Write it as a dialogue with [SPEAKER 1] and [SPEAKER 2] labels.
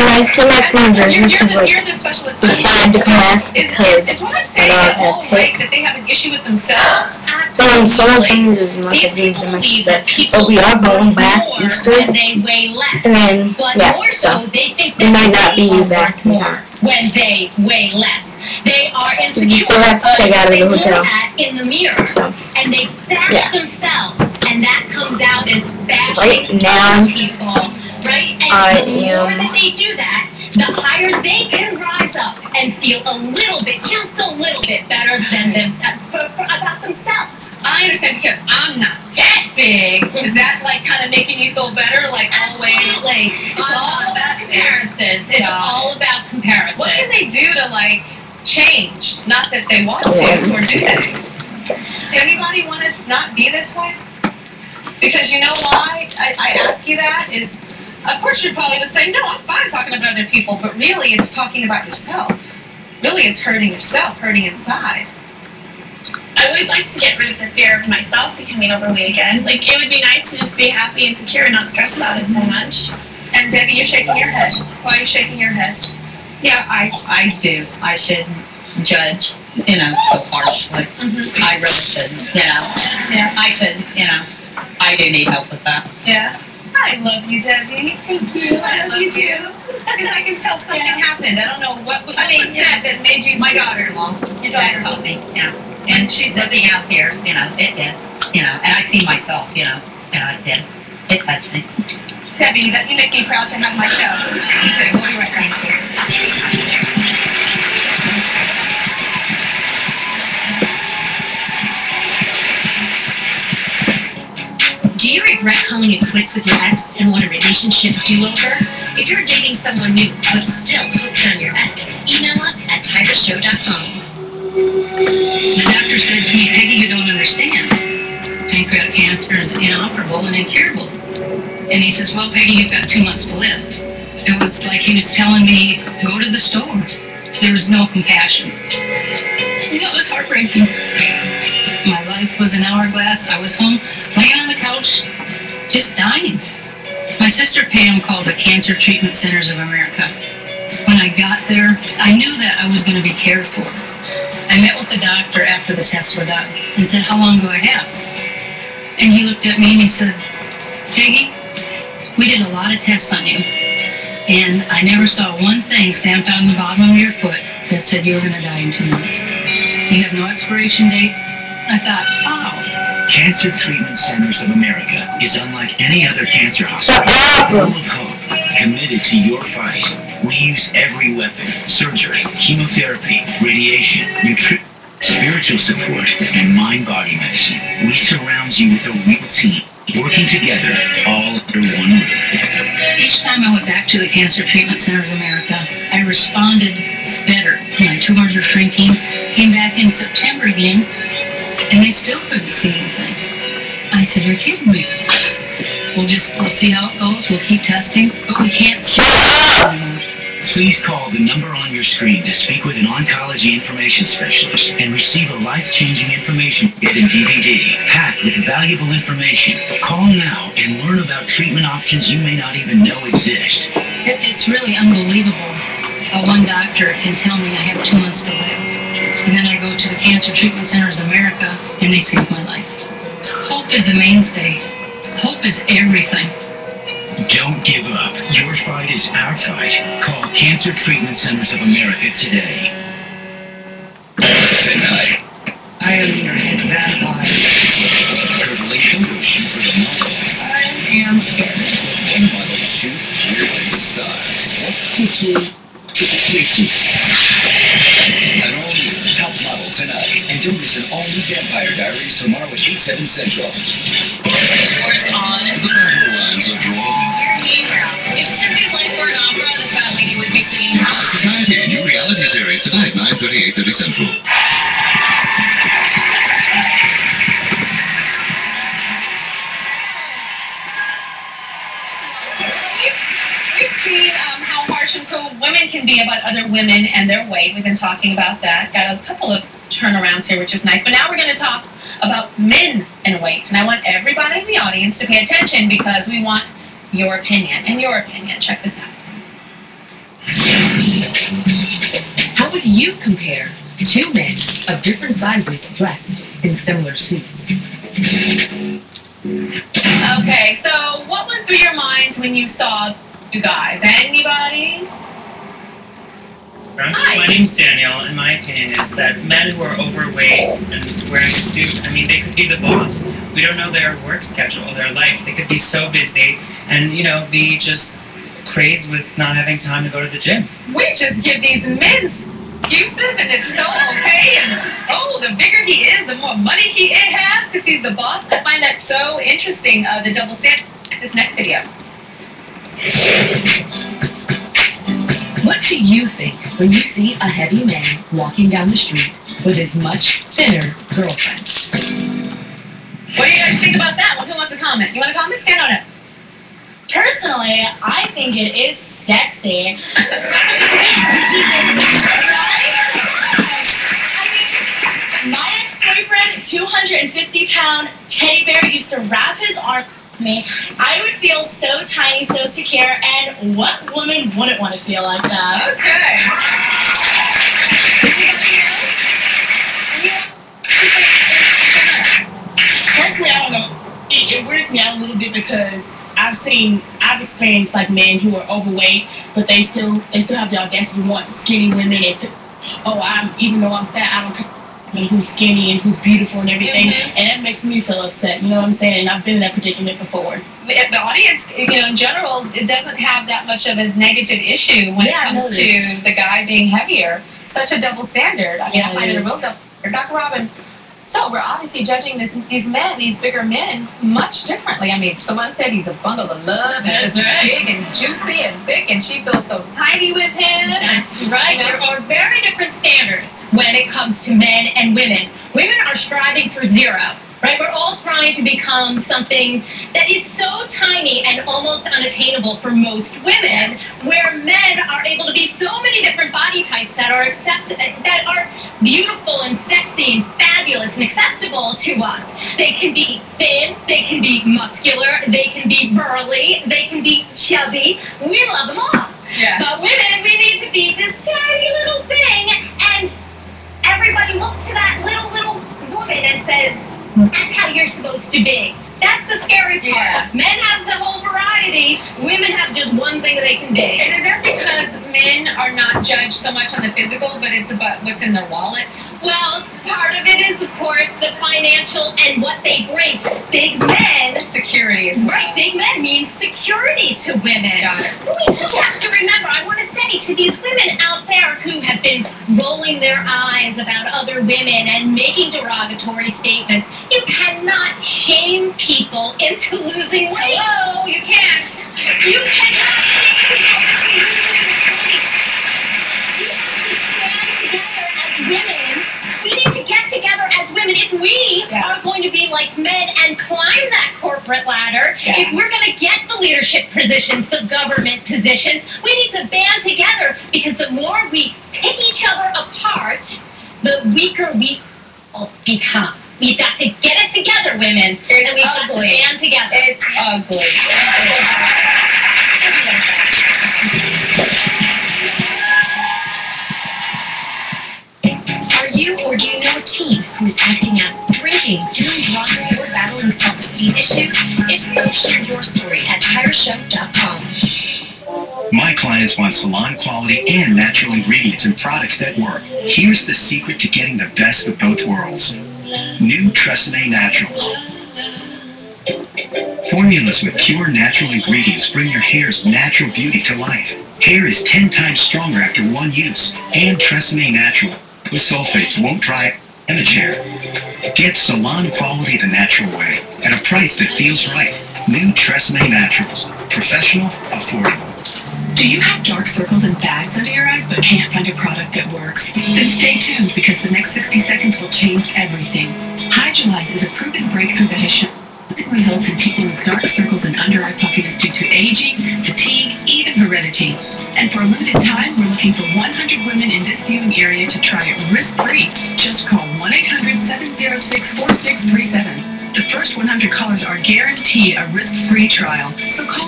[SPEAKER 1] I just came back from New Jersey because like
[SPEAKER 2] you're the specialist.
[SPEAKER 1] I had to come back because
[SPEAKER 2] it's what I'm saying. That they have an issue with themselves.
[SPEAKER 1] So much things in like the dreams and my sister. But we are going back Easter.
[SPEAKER 3] And they weigh less.
[SPEAKER 1] And then yeah, so
[SPEAKER 3] they think
[SPEAKER 1] we might not be back in time.
[SPEAKER 3] When they weigh less, they are insecure.
[SPEAKER 1] You still have to check out of the hotel.
[SPEAKER 3] In the mirror, and they bash themselves, and that comes out as bashing
[SPEAKER 1] right now,
[SPEAKER 3] people. Right, and the more that they do that, the higher they can rise up and feel a little bit, just a little bit better than themselves about themselves.
[SPEAKER 2] I understand because I'm not that big. Is that like kind of making you feel better? Like always?
[SPEAKER 3] Absolutely. It's all about comparisons. It's all about comparison.
[SPEAKER 2] What can they do to like change? Not that they want to, or do they? Does anybody want to not be this way? Because you know why I ask you that is, of course you probably would say, no, I'm fine talking about other people, but really it's talking about yourself. Really it's hurting yourself, hurting inside.
[SPEAKER 4] I would like to get rid of the fear of myself becoming overweight again. Like, it would be nice to just be happy and secure and not stress about it so much.
[SPEAKER 2] And Debbie, you're shaking your head. Why are you shaking your head?
[SPEAKER 5] Yeah, I do. I shouldn't judge, so harshly. I really shouldn't,
[SPEAKER 2] Yeah.
[SPEAKER 5] I shouldn't, I do need help with that.
[SPEAKER 2] Yeah. I love you, Debbie.
[SPEAKER 5] Thank you.
[SPEAKER 2] I love you too. Because I can tell something happened. I don't know what was said that made you.
[SPEAKER 5] My daughter-in-law.
[SPEAKER 2] Your
[SPEAKER 5] That
[SPEAKER 2] daughter-in-law.
[SPEAKER 5] helped me, And she's looking out here, it did. And I see myself, it did. It touched me.
[SPEAKER 2] Debbie, you make me proud to have my show. You too. We'll be right back.
[SPEAKER 6] Do you regret calling it quits with your ex and want a relationship do-over? If you're dating someone new but still hooked on your ex, email us at TigerShow.com.
[SPEAKER 7] The doctor said to me, Peggy, you don't understand. Pancreatic cancer is inoperable and incurable. And he says, well, Peggy, you've got 2 months to live. It was like he was telling me, go to the store. There was no compassion. It was heartbreaking. My life was an hourglass. I was home, laying on the couch, just dying. My sister Pam called the Cancer Treatment Centers of America. When I got there, I knew that I was going to be cared for. I met with the doctor after the tests were done and said, how long do I have? And he looked at me and he said, Peggy, we did a lot of tests on you, and I never saw one thing stamped on the bottom of your foot that said you were going to die in 2 months. You have no expiration date. I thought, wow.
[SPEAKER 8] Cancer Treatment Centers of America is unlike any other cancer hospital, full of hope, committed to your fight. We use every weapon: surgery, chemotherapy, radiation, nutrition, spiritual support, and mind-body medicine. We surround you with a real team, working together, all under one roof.
[SPEAKER 7] Each time I went back to the Cancer Treatment Centers of America, I responded better. My tumors were shrinking. Came back in September again, and they still couldn't see anything. I said, you're kidding me. We'll see how it goes. We'll keep testing, but we can't see it anymore.
[SPEAKER 8] Please call the number on your screen to speak with an oncology information specialist and receive a life-changing information kit and DVD packed with valuable information. Call now and learn about treatment options you may not even know exist.
[SPEAKER 7] It's really unbelievable how one doctor can tell me I have 2 months to live. And then I go to the Cancer Treatment Centers of America and they save my life. Hope is a mainstay. Hope is everything.
[SPEAKER 8] Don't give up. Your fight is our fight. Call Cancer Treatment Centers of America today.
[SPEAKER 9] Tonight, I am your head vampire. Curdling photo shoot for the models.
[SPEAKER 7] I am scared.
[SPEAKER 9] One model shoot really sucks. An all-new top model tonight. And don't miss an all-new Vampire Diaries tomorrow at 8/7 Central.
[SPEAKER 6] Yours on.
[SPEAKER 9] The battle lines are drawn.
[SPEAKER 6] If Tootsie's life were an opera, the fat lady would be singing.
[SPEAKER 9] Society, a new reality series tonight, 9:30, 8:30 Central.
[SPEAKER 2] We've seen how harsh and cruel women can be about other women and their weight. We've been talking about that. Got a couple of turnarounds here, which is nice. But now we're going to talk about men and weight. And I want everybody in the audience to pay attention because we want your opinion. And your opinion, check this out.
[SPEAKER 10] you compare two men of different sizes dressed in similar suits?
[SPEAKER 2] Okay, so what went through your minds when you saw you guys? Anybody? Hi.
[SPEAKER 11] My name's Daniel, and my opinion is that men who are overweight and wearing a suit, I mean, they could be the boss. We don't know their work schedule, their life. They could be so busy and, you know, be just crazed with not having time to go to the gym.
[SPEAKER 2] We just give these men excuses, and it's so okay. And oh, the bigger he is, the more money he has because he's the boss. I find that so interesting, the double standard. This next video.
[SPEAKER 10] What do you think when you see a heavy man walking down the street with his much thinner girlfriend?
[SPEAKER 2] What do you guys think about that? Who wants to comment? You want to comment? Stand on it.
[SPEAKER 3] Personally, I think it is sexy. My ex-boyfriend, 250-pound teddy bear, used to wrap his arm around me. I would feel so tiny, so secure, and what woman wouldn't want to feel like that?
[SPEAKER 2] Okay.
[SPEAKER 12] Personally, I don't know. It weirds me out a little bit because I've experienced like men who are overweight, but they still have the audacity to want skinny women, and even though I'm fat, I don't care who's skinny and who's beautiful and everything, and that makes me feel upset. You know what I'm saying? And I've been in that predicament before.
[SPEAKER 2] If the audience, you know, in general, it doesn't have that much of a negative issue when it comes to the guy being heavier. Such a double standard. I mean, I find it a real double standard. Dr. Robin. So we're obviously judging these men, these bigger men, much differently. I mean, someone said he's a bundle of love and just big and juicy and thick, and she feels so tiny with him.
[SPEAKER 3] That's right. You know? There are very different standards when it comes to men and women. Women are striving for zero. Right? We're all trying to become something that is so tiny and almost unattainable for most women, where men are able to be so many different body types that are that are beautiful and sexy and fabulous and acceptable to us. They can be thin, they can be muscular, they can be burly, they can be chubby. We love them all.
[SPEAKER 2] Yeah.
[SPEAKER 3] But women, we need to be this tiny little thing, and everybody looks to that little woman and says, that's how you're supposed to be. That's the scary part.
[SPEAKER 2] Yeah.
[SPEAKER 3] Men have the whole variety. Women have just one thing that they can be.
[SPEAKER 2] And is that because men are not judged so much on the physical, but it's about what's in their wallet?
[SPEAKER 3] Well, part of it is, of course, the financial and what they bring. Big men.
[SPEAKER 2] Security is
[SPEAKER 3] right. Big men means security to women.
[SPEAKER 2] Got it.
[SPEAKER 3] We still have to remember, I want to say to these women out there who have been rolling their eyes about other women and making derogatory statements, you cannot shame people into losing weight.
[SPEAKER 2] Hello, you can't.
[SPEAKER 3] You cannot shame people. We have to stand together as women. We need to get together as women. If we are going to be like men and climb that corporate ladder, if we're going to get the leadership positions, the government positions, we need to band together, because the more we pick each other apart, the weaker we will become. We've got to get it together, women. And we've got to band together.
[SPEAKER 2] It's ugly.
[SPEAKER 6] Are you or do you know a teen who is acting out, drinking, doing drugs, or battling self-esteem issues? If so, share your story at TyraShow.com.
[SPEAKER 8] My clients want salon quality and natural ingredients and products that work. Here's the secret to getting the best of both worlds. New TRESemmé Naturals. Formulas with pure natural ingredients bring your hair's natural beauty to life. Hair is 10 times stronger after one use. And TRESemmé Natural with sulfates won't dry image hair. Get salon quality the natural way at a price that feels right. New TRESemmé Naturals. Professional, affordable.
[SPEAKER 10] Do you have dark circles and bags under your eyes but can't find a product that works? Then stay tuned, because the next 60 seconds will change everything. Hydrolyze is a proven breakthrough that has shown results in people with dark circles and under-eye puffiness due to aging, fatigue, even heredity. And for a limited time, we're looking for 100 women in this viewing area to try it risk-free. Just call 1-800-706-4637. The first 100 callers are guaranteed a risk-free trial, so call